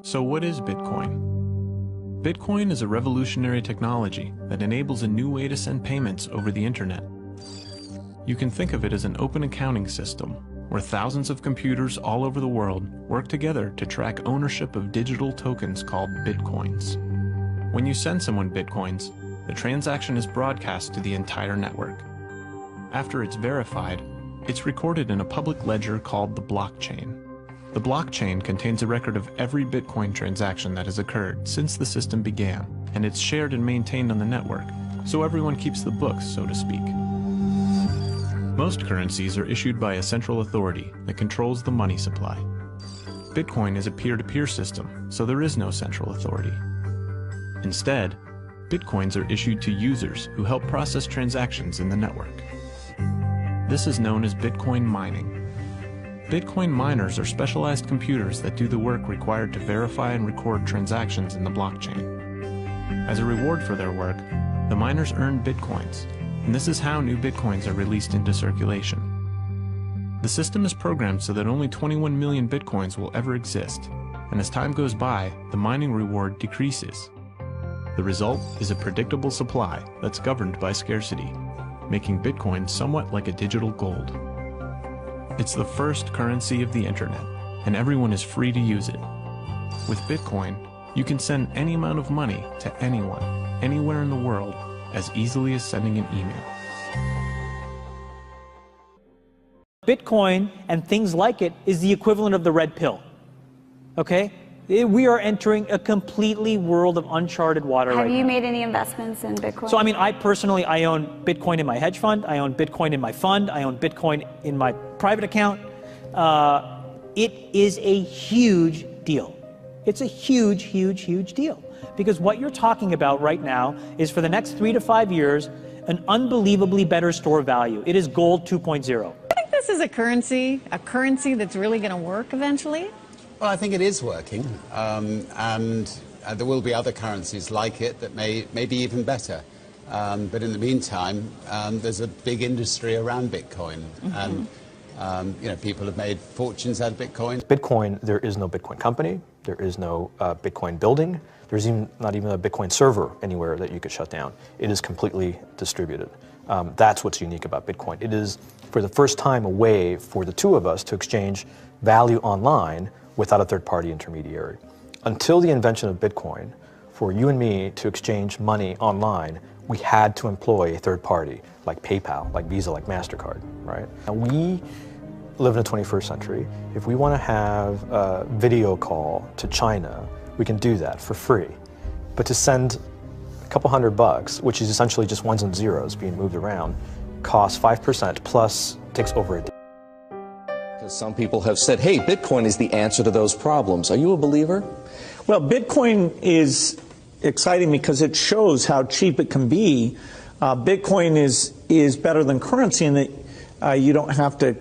So what is Bitcoin? Bitcoin is a revolutionary technology that enables a new way to send payments over the internet. You can think of it as an open accounting system where thousands of computers all over the world work together to track ownership of digital tokens called Bitcoins. When you send someone Bitcoins, the transaction is broadcast to the entire network. After it's verified, it's recorded in a public ledger called the blockchain. The blockchain contains a record of every Bitcoin transaction that has occurred since the system began, and it's shared and maintained on the network, so everyone keeps the books, so to speak. Most currencies are issued by a central authority that controls the money supply. Bitcoin is a peer-to-peer system, so there is no central authority. Instead, Bitcoins are issued to users who help process transactions in the network. This is known as Bitcoin mining. Bitcoin miners are specialized computers that do the work required to verify and record transactions in the blockchain. As a reward for their work, the miners earn Bitcoins, and this is how new Bitcoins are released into circulation. The system is programmed so that only 21 million Bitcoins will ever exist, and as time goes by, the mining reward decreases. The result is a predictable supply that's governed by scarcity, making Bitcoin somewhat like a digital gold. It's the first currency of the internet, and everyone is free to use it. With Bitcoin, you can send any amount of money to anyone, anywhere in the world, as easily as sending an email. Bitcoin and things like it is the equivalent of the red pill. Okay? We are entering a completely world of uncharted water right now. Have you made any investments in Bitcoin? So, I mean, I own Bitcoin in my hedge fund. I own Bitcoin in my fund. I own Bitcoin in my private account. It is a huge deal. It's a huge, huge, huge deal. Because what you're talking about right now is for the next 3 to 5 years, an unbelievably better store value. It is gold 2.0. I think this is a currency that's really going to work eventually. Well, I think it is working, and there will be other currencies like it that may be even better. But in the meantime, there's a big industry around Bitcoin, and people have made fortunes out of Bitcoin. Bitcoin, there is no Bitcoin company, there is no Bitcoin building, there's not even a Bitcoin server anywhere that you could shut down. It is completely distributed. That's what's unique about Bitcoin. It is, for the first time, a way for the two of us to exchange value online without a third-party intermediary. Until the invention of Bitcoin, for you and me to exchange money online, we had to employ a third party, like PayPal, like Visa, like MasterCard, right? And we live in the 21st century. If we want to have a video call to China, we can do that for free. But to send a couple $100, which is essentially just ones and zeros being moved around, costs 5% plus takes over a day. Some people have said, hey, Bitcoin is the answer to those problems. Are you a believer? Well, Bitcoin is exciting because it shows how cheap it can be. Bitcoin is better than currency in that you don't have to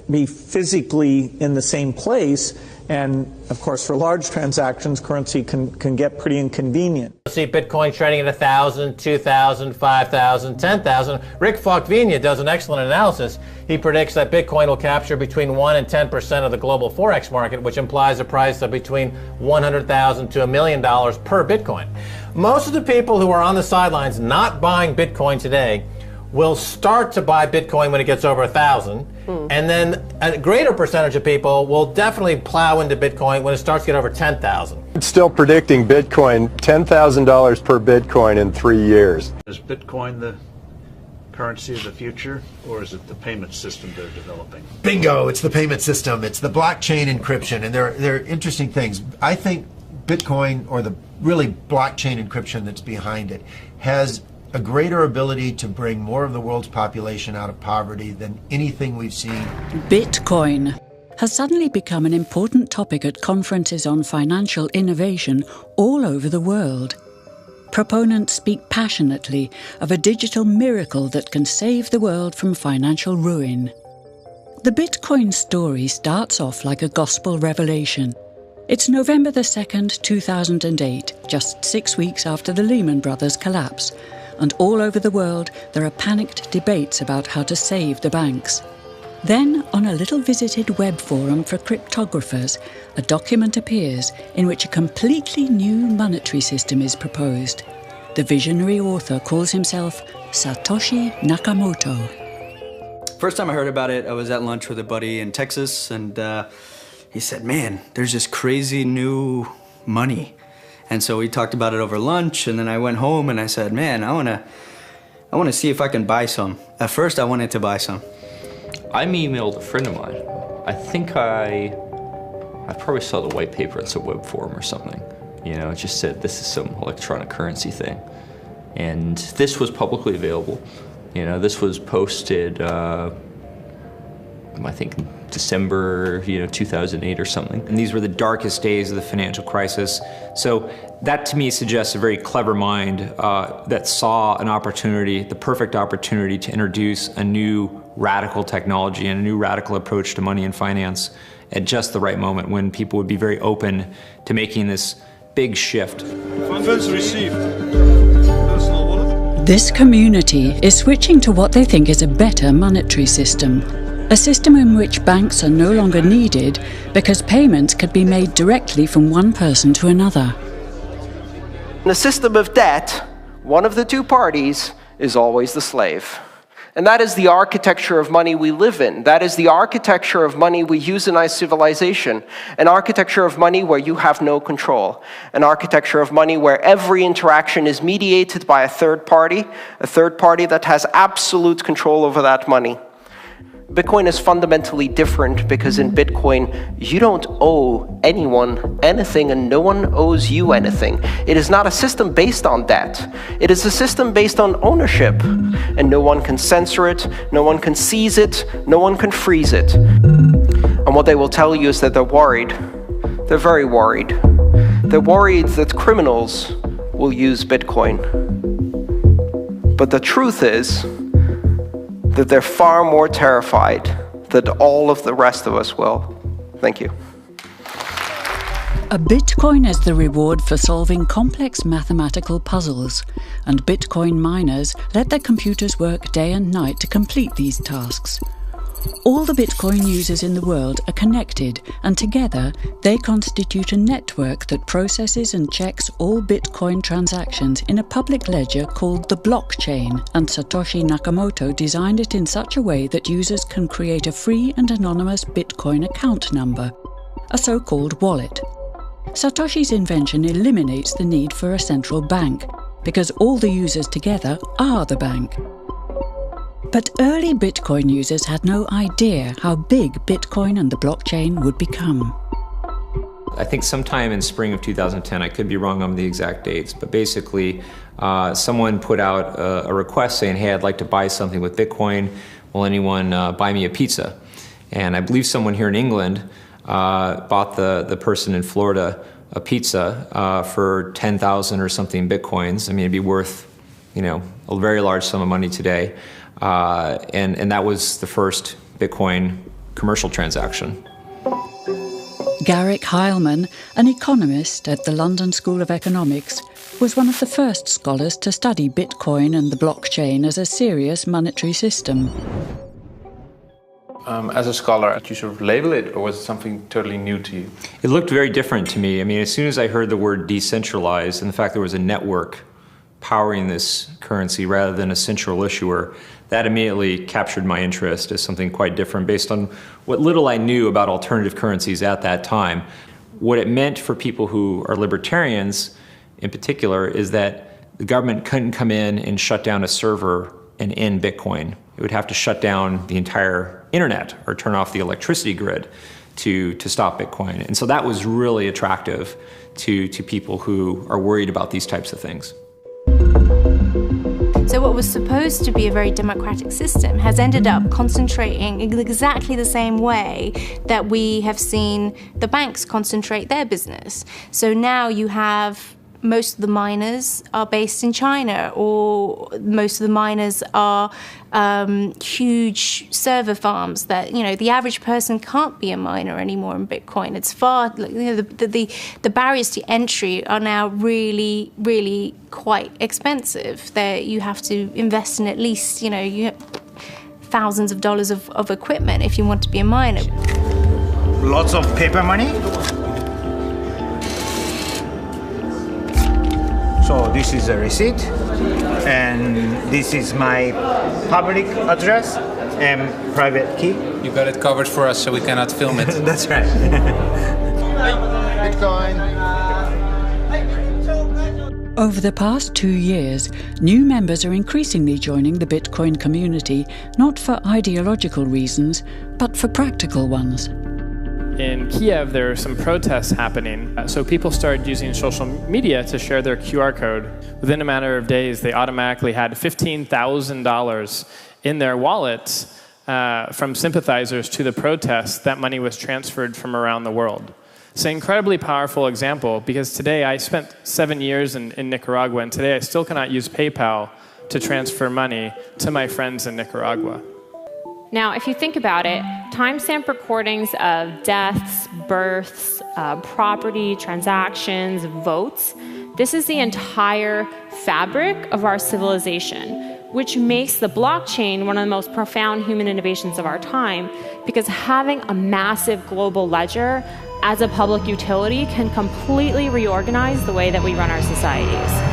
be physically in the same place. And, of course, for large transactions, currency can get pretty inconvenient. See Bitcoin trading at 1,000, 2,000, 5,000, 10,000. Rick Falkvenia does an excellent analysis. He predicts that Bitcoin will capture between 1 and 10% of the global Forex market, which implies a price of between $100,000 to $1 million per Bitcoin. Most of the people who are on the sidelines not buying Bitcoin today will start to buy Bitcoin when it gets over 1,000, and then a greater percentage of people will definitely plow into Bitcoin when it starts to get over 10,000. It's still predicting Bitcoin $10,000 per Bitcoin in 3 years. Is Bitcoin the currency of the future, or is it the payment system they're developing? Bingo! It's the payment system. It's the blockchain encryption, and they're interesting things. I think Bitcoin, or the really blockchain encryption that's behind it, has a greater ability to bring more of the world's population out of poverty than anything we've seen. Bitcoin has suddenly become an important topic at conferences on financial innovation all over the world. Proponents speak passionately of a digital miracle that can save the world from financial ruin. The Bitcoin story starts off like a gospel revelation. It's November the 2nd, 2008, just 6 weeks after the Lehman Brothers collapse, and all over the world there are panicked debates about how to save the banks. Then, on a little visited web forum for cryptographers, a document appears in which a completely new monetary system is proposed. The visionary author calls himself Satoshi Nakamoto. First time I heard about it, I was at lunch with a buddy in Texas, and he said, man, there's this crazy new money. And so we talked about it over lunch, and then I went home and I said, man, I wanna see if I can buy some. At first, I wanted to buy some. I emailed a friend of mine. I think I probably saw the white paper in some web forum or something. You know, it just said this is some electronic currency thing. And this was publicly available. You know, this was posted, I think December, 2008 or something. And these were the darkest days of the financial crisis. So that to me suggests a very clever mind that saw an opportunity, the perfect opportunity to introduce a new radical technology and a new radical approach to money and finance at just the right moment when people would be very open to making this big shift. Funds received. This community is switching to what they think is a better monetary system. A system in which banks are no longer needed because payments could be made directly from one person to another. In a system of debt, one of the two parties is always the slave. And that is the architecture of money we live in. That is the architecture of money we use in our civilization. An architecture of money where you have no control. An architecture of money where every interaction is mediated by a third party that has absolute control over that money. Bitcoin is fundamentally different because in Bitcoin, you don't owe anyone anything and no one owes you anything. It is not a system based on debt. It is a system based on ownership. And no one can censor it, no one can seize it, no one can freeze it. And what they will tell you is that they're worried. They're very worried. They're worried that criminals will use Bitcoin. But the truth is that they're far more terrified than all of the rest of us will. Thank you. A Bitcoin is the reward for solving complex mathematical puzzles, and Bitcoin miners let their computers work day and night to complete these tasks. All the Bitcoin users in the world are connected, and together they constitute a network that processes and checks all Bitcoin transactions in a public ledger called the blockchain, and Satoshi Nakamoto designed it in such a way that users can create a free and anonymous Bitcoin account number, a so-called wallet. Satoshi's invention eliminates the need for a central bank, because all the users together are the bank. But early Bitcoin users had no idea how big Bitcoin and the blockchain would become. I think sometime in spring of 2010, I could be wrong on the exact dates, but basically someone put out a request saying, hey, I'd like to buy something with Bitcoin. Will anyone buy me a pizza? And I believe someone here in England bought the person in Florida a pizza for 10,000 or something Bitcoins. I mean, it'd be worth, a very large sum of money today. And that was the first Bitcoin commercial transaction. Garrick Heilman, an economist at the London School of Economics, was one of the first scholars to study Bitcoin and the blockchain as a serious monetary system. As a scholar, did you sort of label it, or was it something totally new to you? It looked very different to me. I mean, as soon as I heard the word decentralized and the fact there was a network powering this currency rather than a central issuer, that immediately captured my interest as something quite different based on what little I knew about alternative currencies at that time. What it meant for people who are libertarians in particular is that the government couldn't come in and shut down a server and end Bitcoin. It would have to shut down the entire internet or turn off the electricity grid to stop Bitcoin. And so that was really attractive to people who are worried about these types of things. So what was supposed to be a very democratic system has ended up concentrating in exactly the same way that we have seen the banks concentrate their business. So now you have most of the miners are based in China, or most of the miners are huge server farms that, the average person can't be a miner anymore in Bitcoin. It's far, the barriers to entry are now really, really quite expensive. You have to invest in at least, thousands of dollars of equipment if you want to be a miner. Lots of paper money. So this is a receipt, and this is my public address and private key. You got it covered for us, so we cannot film it. That's right. Bitcoin. Over the past 2 years, new members are increasingly joining the Bitcoin community, not for ideological reasons, but for practical ones. In Kiev, there are some protests happening, so people started using social media to share their QR code. Within a matter of days, they automatically had $15,000 in their wallets from sympathizers to the protests. That money was transferred from around the world. It's an incredibly powerful example, because today I spent 7 years in Nicaragua, and today I still cannot use PayPal to transfer money to my friends in Nicaragua. Now, if you think about it, timestamp recordings of deaths, births, property, transactions, votes, this is the entire fabric of our civilization, which makes the blockchain one of the most profound human innovations of our time, because having a massive global ledger as a public utility can completely reorganize the way that we run our societies.